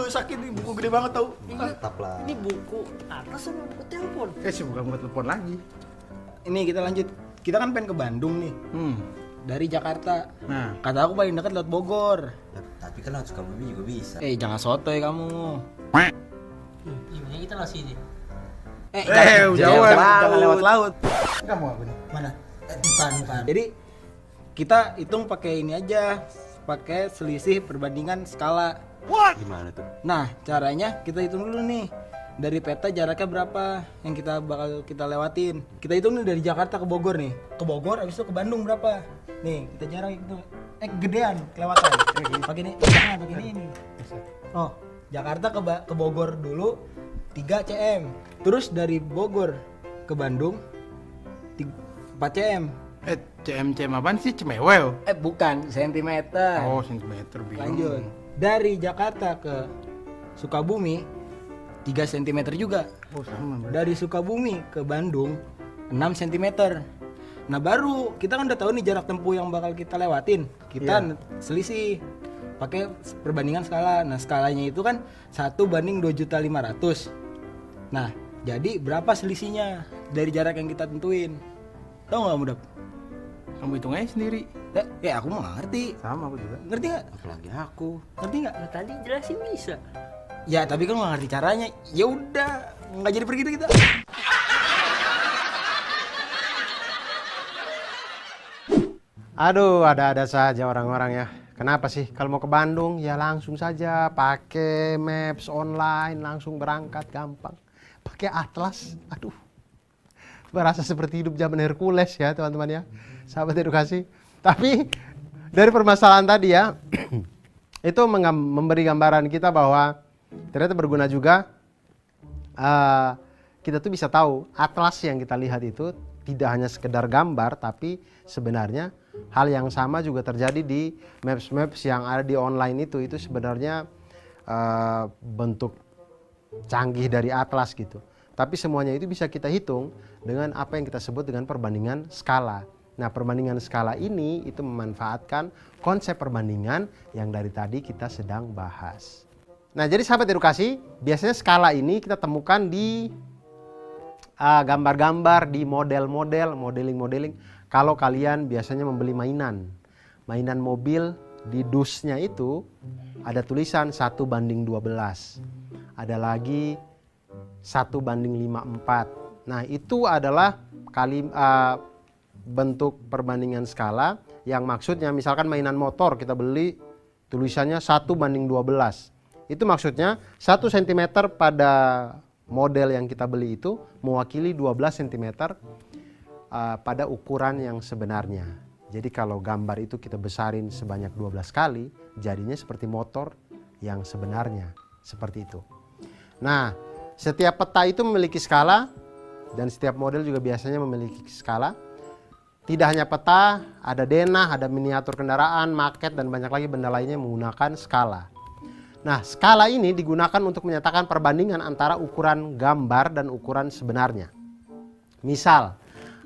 Sakit nih, buku gede banget tau. Mantap lah. Ini buku atas sama buku telepon. Sih bukan buat telepon lagi. Ini kita lanjut. Kita kan pengen ke Bandung nih. Dari Jakarta. Nah, Kata aku paling dekat lewat Bogor. Tapi kan langsung Sukabumi juga bisa. Jangan sotoy kamu. Gimana kita lah sini? Jangan lewat laut. nggak mau aku nih. Mana? Bukan. Jadi kita hitung pakai ini aja, pakai selisih perbandingan skala. Gimana tuh? Nah, caranya kita hitung dulu nih. Dari peta jaraknya berapa yang kita bakal kita lewatin. Kita hitung nih dari Jakarta ke Bogor nih. Ke Bogor habis itu ke Bandung berapa? Nih, kita jarak itu gedean kelewatan. Pakai ini, jangan pakai ini. Oh, Jakarta ke Bogor dulu 3 cm. Terus dari Bogor ke Bandung 4 cm. CM apaan sih? Cemewew. Bukan, sentimeter. Oh, sentimeter bingung. Lanjut. Dari Jakarta ke Sukabumi 3 cm juga. Oh, sama. Dari Sukabumi ke Bandung 6 cm. Nah baru kita kan udah tahu nih jarak tempuh yang bakal kita lewatin. Kita selisih pakai perbandingan skala. Nah skalanya itu kan 1:2.500.000. Nah jadi berapa selisihnya dari jarak yang kita tentuin? Tahu nggak Mudap? Kamu hitung aja sendiri. Aku mau nggak ngerti. Sama aku juga. Ngerti nggak? Apalagi aku. Ngerti nggak? Tadi jelasin bisa. Ya tapi kan nggak ngerti caranya. Ya udah nggak jadi pergi kita. Aduh, ada-ada saja orang-orang ya. Kenapa sih? Kalau mau ke Bandung, ya langsung saja pakai maps online, langsung berangkat, gampang. Pakai atlas, aduh. Berasa seperti hidup zaman Hercules ya teman-teman ya. Sahabat edukasi. Tapi dari permasalahan tadi ya, itu memberi gambaran kita bahwa ternyata berguna juga. Kita tuh bisa tahu atlas yang kita lihat itu tidak hanya sekedar gambar, tapi sebenarnya hal yang sama juga terjadi di maps-maps yang ada di online itu sebenarnya bentuk canggih dari atlas gitu. Tapi semuanya itu bisa kita hitung dengan apa yang kita sebut dengan perbandingan skala. Nah, perbandingan skala ini itu memanfaatkan konsep perbandingan yang dari tadi kita sedang bahas. Nah, jadi sahabat edukasi, biasanya skala ini kita temukan di gambar-gambar, di model-model, modeling-modeling. Kalau kalian biasanya membeli mainan mobil, di dusnya itu ada tulisan 1:12. Ada lagi 1:54. Nah, itu adalah bentuk perbandingan skala yang maksudnya misalkan mainan motor kita beli tulisannya 1:12. Itu maksudnya 1 cm pada model yang kita beli itu mewakili 12 cm pada ukuran yang sebenarnya. Jadi kalau gambar itu kita besarin sebanyak 12 kali, jadinya seperti motor yang sebenarnya. Seperti itu. Nah, setiap peta itu memiliki skala dan setiap model juga biasanya memiliki skala. Tidak hanya peta, ada denah, ada miniatur kendaraan, maket, dan banyak lagi benda lainnya menggunakan skala. Nah, skala ini digunakan untuk menyatakan perbandingan antara ukuran gambar dan ukuran sebenarnya. Misal,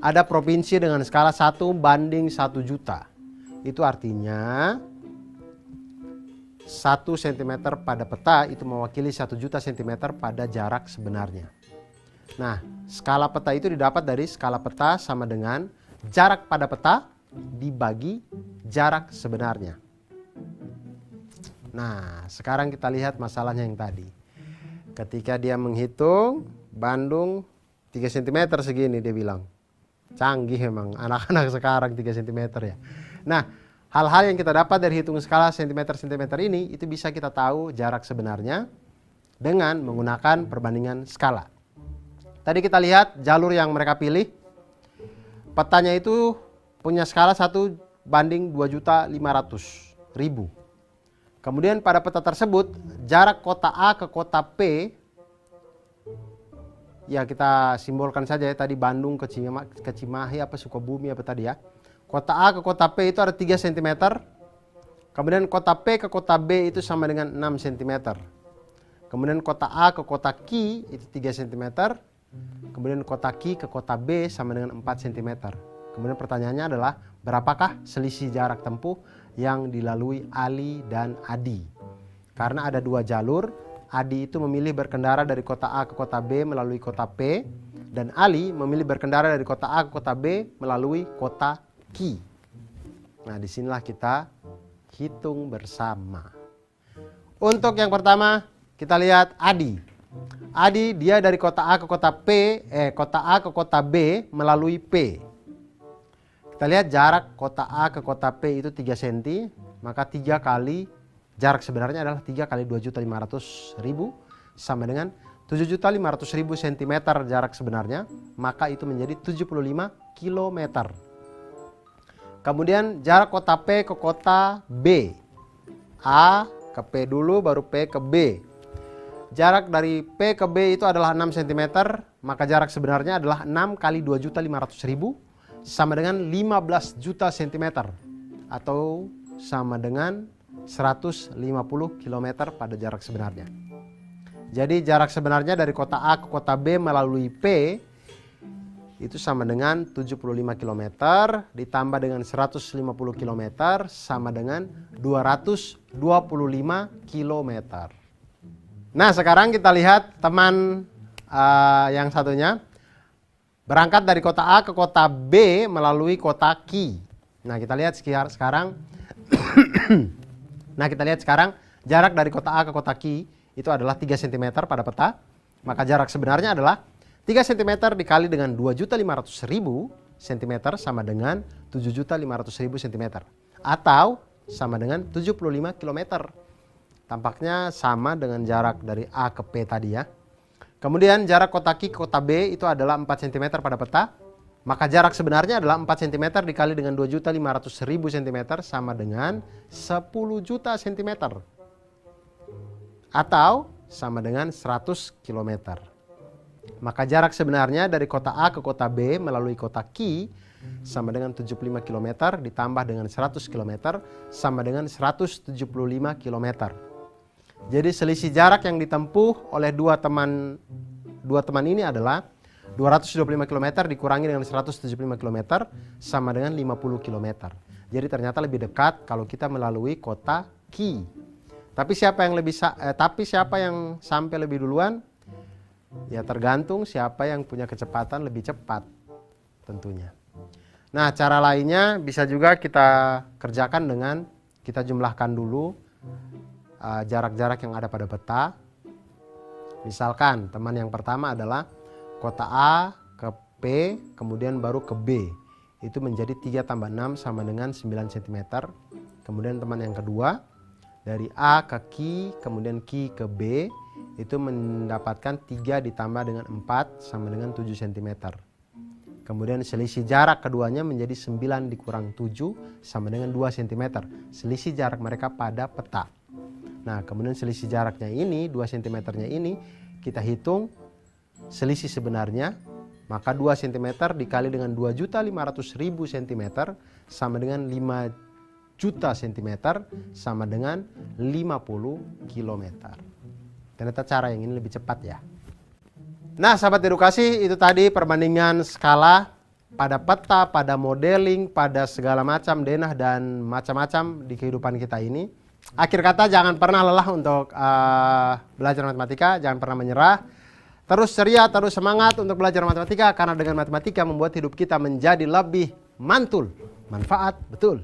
ada provinsi dengan skala 1:1 juta. Itu artinya 1 cm pada peta itu mewakili 1 juta cm pada jarak sebenarnya. Nah, skala peta itu didapat dari skala peta sama dengan jarak pada peta dibagi jarak sebenarnya. Nah, sekarang kita lihat masalahnya yang tadi. Ketika dia menghitung Bandung 3 cm segini dia bilang. Canggih memang anak-anak sekarang 3 cm ya. Nah, hal-hal yang kita dapat dari hitung skala cm-cm ini itu bisa kita tahu jarak sebenarnya dengan menggunakan perbandingan skala. Tadi kita lihat jalur yang mereka pilih. Petanya itu punya skala 1:2.500.000. Kemudian pada peta tersebut jarak kota A ke kota P, ya kita simbolkan saja ya tadi Bandung ke Cimahi apa Sukabumi apa tadi ya. Kota A ke kota P itu ada 3 cm. Kemudian kota P ke kota B itu sama dengan 6 cm. Kemudian kota A ke kota Q itu 3 cm. Kemudian kota Q ke kota B sama dengan 4 cm. Kemudian pertanyaannya adalah berapakah selisih jarak tempuh yang dilalui Ali dan Adi. Karena ada dua jalur, Adi itu memilih berkendara dari kota A ke kota B melalui kota P, dan Ali memilih berkendara dari kota A ke kota B melalui kota Q. Nah, disinilah kita hitung bersama. Untuk yang pertama, kita lihat Adi. Adi dia dari kota A ke kota kota A ke kota B melalui P. Kita lihat jarak kota A ke kota P itu 3 cm, maka 3 kali jarak sebenarnya adalah 3 kali 2.500.000 sama dengan 7.500.000 cm jarak sebenarnya, maka itu menjadi 75 km. Kemudian jarak kota P ke kota B. A ke P dulu baru P ke B. Jarak dari P ke B itu adalah 6 cm, maka jarak sebenarnya adalah 6 kali 2.500.000 sama dengan 15 juta cm atau sama dengan 150 km pada jarak sebenarnya. Jadi jarak sebenarnya dari kota A ke kota B melalui P itu sama dengan 75 km ditambah dengan 150 km sama dengan 225 km. Nah, sekarang kita lihat teman yang satunya. Berangkat dari kota A ke kota B melalui kota Q. Nah, kita lihat sekarang jarak dari kota A ke kota Q itu adalah 3 cm pada peta. Maka jarak sebenarnya adalah 3 cm dikali dengan 2.500.000 cm sama dengan 7.500.000 cm atau sama dengan 75 km. Tampaknya sama dengan jarak dari A ke P tadi ya. Kemudian jarak kota Q ke kota B itu adalah 4 cm pada peta. Maka jarak sebenarnya adalah 4 cm dikali dengan 2.500.000 cm sama dengan 10 juta cm. Atau sama dengan 100 km. Maka jarak sebenarnya dari kota A ke kota B melalui kota Q sama dengan 75 km ditambah dengan 100 km sama dengan 175 km. Jadi selisih jarak yang ditempuh oleh dua teman ini adalah 225 km dikurangi dengan 175 km sama dengan 50 km. Jadi ternyata lebih dekat kalau kita melalui kota Q. Tapi siapa yang sampai lebih duluan? Ya tergantung siapa yang punya kecepatan lebih cepat tentunya. Nah, cara lainnya bisa juga kita kerjakan dengan kita jumlahkan dulu jarak-jarak yang ada pada peta. Misalkan teman yang pertama adalah kota A ke P kemudian baru ke B. Itu menjadi 3 tambah 6 sama dengan 9 cm. Kemudian teman yang kedua dari A ke Q kemudian Q ke B itu mendapatkan 3 ditambah dengan 4 sama dengan 7 cm. Kemudian selisih jarak keduanya menjadi 9 dikurang 7 sama dengan 2 cm. Selisih jarak mereka pada peta. Nah, kemudian selisih jaraknya ini, 2 cm-nya ini, kita hitung selisih sebenarnya. Maka 2 cm dikali dengan 2.500.000 cm sama dengan 5 juta cm sama dengan 50 km. Ternyata cara yang ini lebih cepat ya. Nah, sahabat edukasi, itu tadi perbandingan skala pada peta, pada modeling, pada segala macam denah dan macam-macam di kehidupan kita ini. Akhir kata, jangan pernah lelah untuk belajar matematika, jangan pernah menyerah. Terus ceria, terus semangat untuk belajar matematika, karena dengan matematika membuat hidup kita menjadi lebih mantul, manfaat, betul.